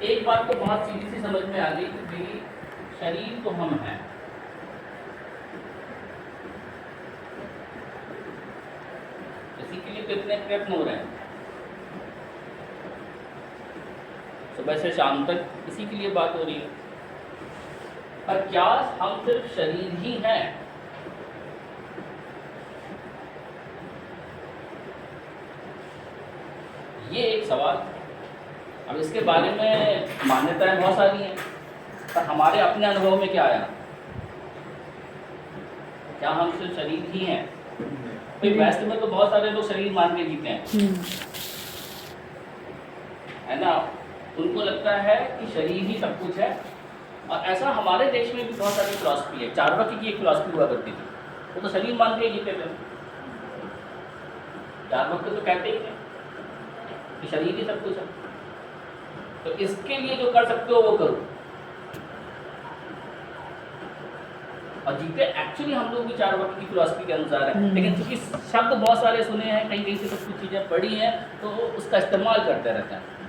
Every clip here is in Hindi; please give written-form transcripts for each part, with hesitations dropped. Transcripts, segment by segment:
एक बात तो बहुत सीधी सी समझ में आ गई कि भाई शरीर तो हम हैं, इसी के लिए तो इतने प्रयत्न हो रहे हैं, सुबह से शाम तक इसी के लिए बात हो रही है। पर क्या हम सिर्फ शरीर ही हैं? ये एक सवाल। अब इसके बारे में मान्यताएं बहुत सारी हैं, पर हमारे अपने अनुभव में क्या आया? क्या हम सिर्फ शरीर ही हैं? भाई वेस्ट में तो बहुत सारे लोग शरीर मान के जीते हैं, है ना? उनको लगता है कि शरीर ही सब कुछ है। और ऐसा हमारे देश में भी बहुत सारी फिलॉसफी है। चारवाकी की एक फिलॉसफी हुआ करती थी, वो तो शरीर मान के जीते थे। चारवाक तो कहते ही थे कि शरीर ही सब कुछ है, तो इसके लिए जो कर सकते हो वो करो। और जीते एक्चुअली हम लोग भी चारवाकी की फिलॉसफी के अनुसार है, लेकिन चूंकि शब्द बहुत सारे सुने हैं, कहीं कहीं से सब कुछ चीज़ें पढ़ी हैं, तो उसका इस्तेमाल करते रहते हैं।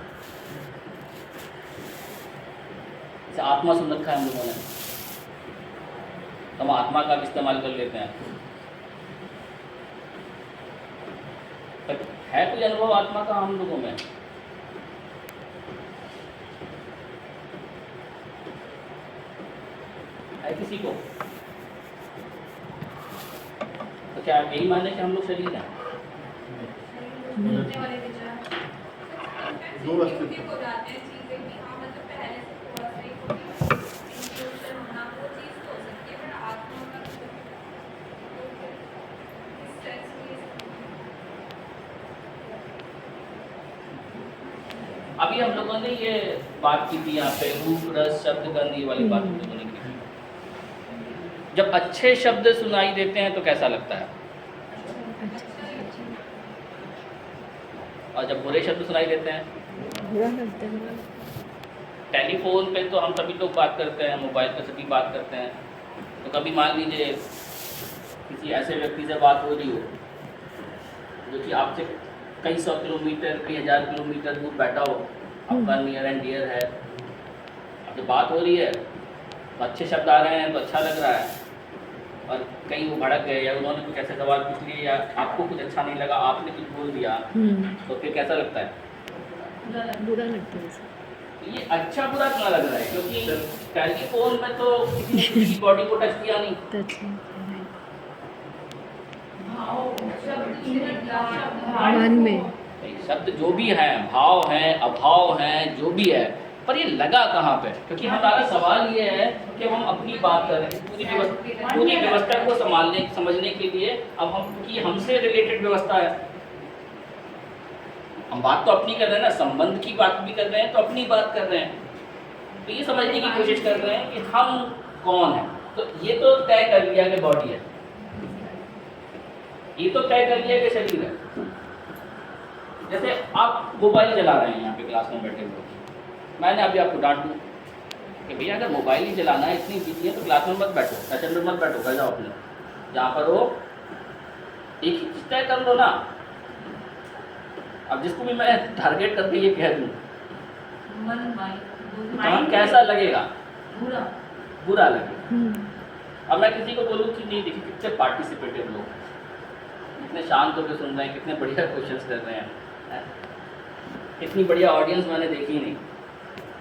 जैसे आत्मा सुन रखा है हम लोगों ने, तो हम आत्मा का भी इस्तेमाल कर लेते हैं। तो है कोई अनुभव आत्मा का हम लोगों में? है किसी को? तो क्या आप यही माने कि हम लोग शरीर हैं? दो अस्तित्व अभी हम लोगों ने ये बात की थी यहाँ पे, रूप रस शब्द गंध, ये वाली बात हम लोगों ने की थी। जब अच्छे शब्द सुनाई देते हैं तो कैसा लगता है, और जब बुरे शब्द सुनाई देते हैं बुरा लगता है। टेलीफोन पे तो हम सभी लोग बात करते हैं, मोबाइल पे सभी बात करते हैं, तो कभी मान लीजिए किसी ऐसे व्यक्ति से बात हो रही हो जो कि आपसे कई सौ किलोमीटर कई हज़ार किलोमीटर दूर बैठा हो, आपका नियर एंड डियर है, अब जब बात हो रही है तो अच्छे शब्द आ रहे हैं तो अच्छा लग रहा है, और कहीं वो भड़क गए या उन्होंने कुछ ऐसे सवाल पूछ लिए या आपको कुछ अच्छा नहीं लगा, आपने कुछ बोल दिया, तो फिर कैसा लगता है? बुरा लगता है। ये अच्छा बुरा क्यों लग रहा है? क्योंकि टेलीफोन में तो किसी ने किसी की बॉडी को टच किया नहीं। मन में शब्द जो भी हैं, भाव हैं, अभाव हैं, जो भी है, पर ये लगा कहाँ पे? क्योंकि हमारा सवाल ये है कि हम अपनी बात कर रहे हैं पूरी व्यवस्था को समझने के लिए। अब हम, क्योंकि हमसे रिलेटेड व्यवस्था है, हम बात तो अपनी कर रहे हैं ना, संबंध की बात भी कर रहे हैं, तो अपनी बात कर रहे हैं, तो ये समझने की कोशिश कर रहे हैं कि हम कौन हैं। तो ये तो तय कर लिया कि बॉडी है, ये तो तय कर लिया कि शरीर है। जैसे आप मोबाइल चला रहे हैं यहाँ पे क्लास में बैठे हुए, मैंने अभी आपको डांट दूँ कि भैया अगर मोबाइल ही चलाना है, इतनी चीज़ें है, तो क्लास में मत बैठो, सेशन में मत बैठो, घर जाओ अपने जहाँ पर हो, एक ही चीज़ तय कर लो ना। अब जिसको भी मैं टारगेट करके ये कह दूँ, मन कैसा लगेगा? बुरा लगेगा। अब मैं किसी को बोलूँ कि नहीं, देखिए कितने पार्टिसिपेटिव लोग, कितने शांत होकर सुन रहे हैं, कितने बढ़िया क्वेश्चंस कर रहे हैं, इतनी बढ़िया ऑडियंस मैंने देखी नहीं,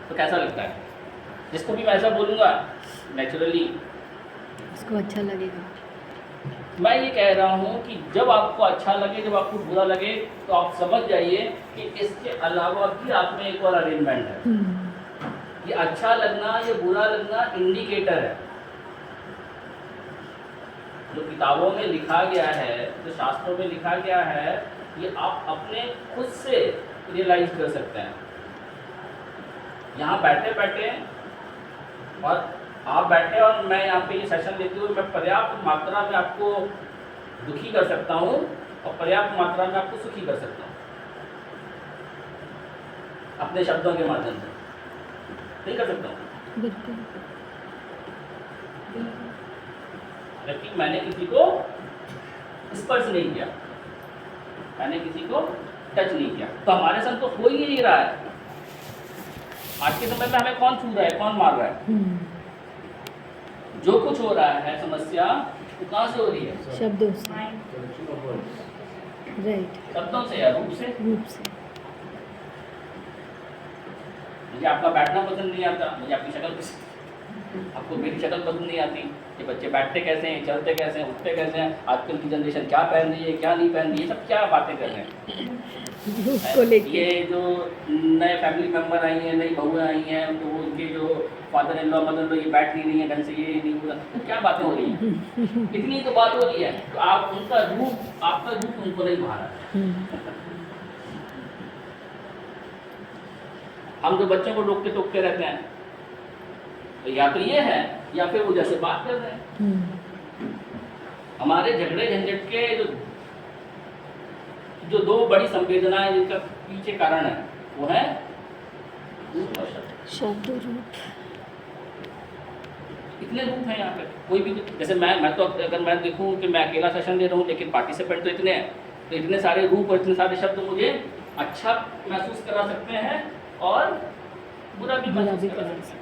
तो कैसा लगता है? जिसको भी मैं ऐसा बोलूँगा नेचुरली उसको अच्छा लगेगा। मैं ये कह रहा हूँ कि जब आपको अच्छा लगे, जब आपको बुरा लगे, तो आप समझ जाइए कि इसके अलावा भी आप में एक और अरेंजमेंट है। ये अच्छा लगना, ये बुरा लगना इंडिकेटर है। जो किताबों में लिखा गया है, जो शास्त्रों में लिखा गया है, ये आप अपने खुद से रियलाइज कर सकते हैं। यहाँ बैठे बैठे, और आप बैठे और मैं यहाँ पे ये सेशन लेते हुए मैं पर्याप्त मात्रा में आपको दुखी कर सकता हूँ और पर्याप्त मात्रा में आपको सुखी कर सकता हूँ अपने शब्दों के माध्यम से। नहीं कर सकता हूँ, जबकि मैंने किसी को स्पर्श नहीं किया, मैंने किसी को टच नहीं किया, तो हमारे संग तो हो ही नहीं रहा है। आज के समय में हमें कौन छू रहा है, कौन मार रहा है? जो कुछ हो रहा है समस्या वो कहाँ से हो रही है? शब्दों से, राइट, शब्दों से या रूप से? रूप से। मुझे आपका बैठना पसंद नहीं आता, मुझे आपकी शक्ल पसंद, आपको मेरी शक्ल पसंद नहीं आती। ये बच्चे बैठते कैसे हैं, चलते कैसे हैं, उठते कैसे हैं, आजकल की जनरेशन क्या पहन रही है, क्या नहीं पहन रही है, सब क्या बातें कर रहे हैं। उसको लेके ये जो नए फैमिली मेंबर आई हैं, नई बहुएं आई हैं, तो उनके जो father in law mother in law ये बैठ नहीं रही है ढंग से, ये नहीं हो रहा, तो क्या बातें हो रही हैं? इतनी तो बात हो रही है, तो आप उनका रूप, आपका रूप उनको नहीं भा रहा है। हम जो बच्चों को रोकते टोकते रहते हैं, तो या तो ये है या फिर वो जैसे बात कर रहे हैं। हमारे झगड़े झंझट के जो दो बड़ी संवेदनाएं जिनका पीछे कारण है वो है रूप और शब्द। शब्द रूप। इतने रूप हैं यहाँ पे, कोई भी जैसे मैं तो अगर मैं देखूं कि मैं अकेला सेशन दे रहा हूँ लेकिन पार्टिसिपेंट तो इतने हैं, तो इतने सारे रूप और इतने सारे शब्द मुझे अच्छा महसूस करा सकते हैं और बुरा भी महसूस करा सकते हैं।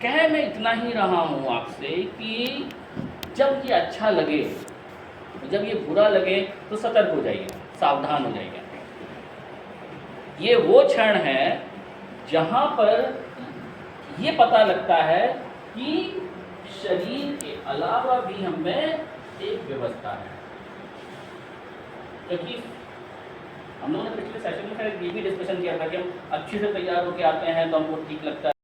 कह मैं इतना ही रहा हूँ आपसे कि जब ये अच्छा लगे, जब ये बुरा लगे तो सतर्क हो जाइए, सावधान हो जाइए। ये वो क्षण है जहाँ पर ये पता लगता है कि शरीर के अलावा भी हमें एक व्यवस्था है। क्योंकि हम लोगों ने पिछले सेशन में शायद ये भी डिस्कशन किया था कि हम अच्छे से तैयार होकर आते हैं तो हमको ठीक लगता है।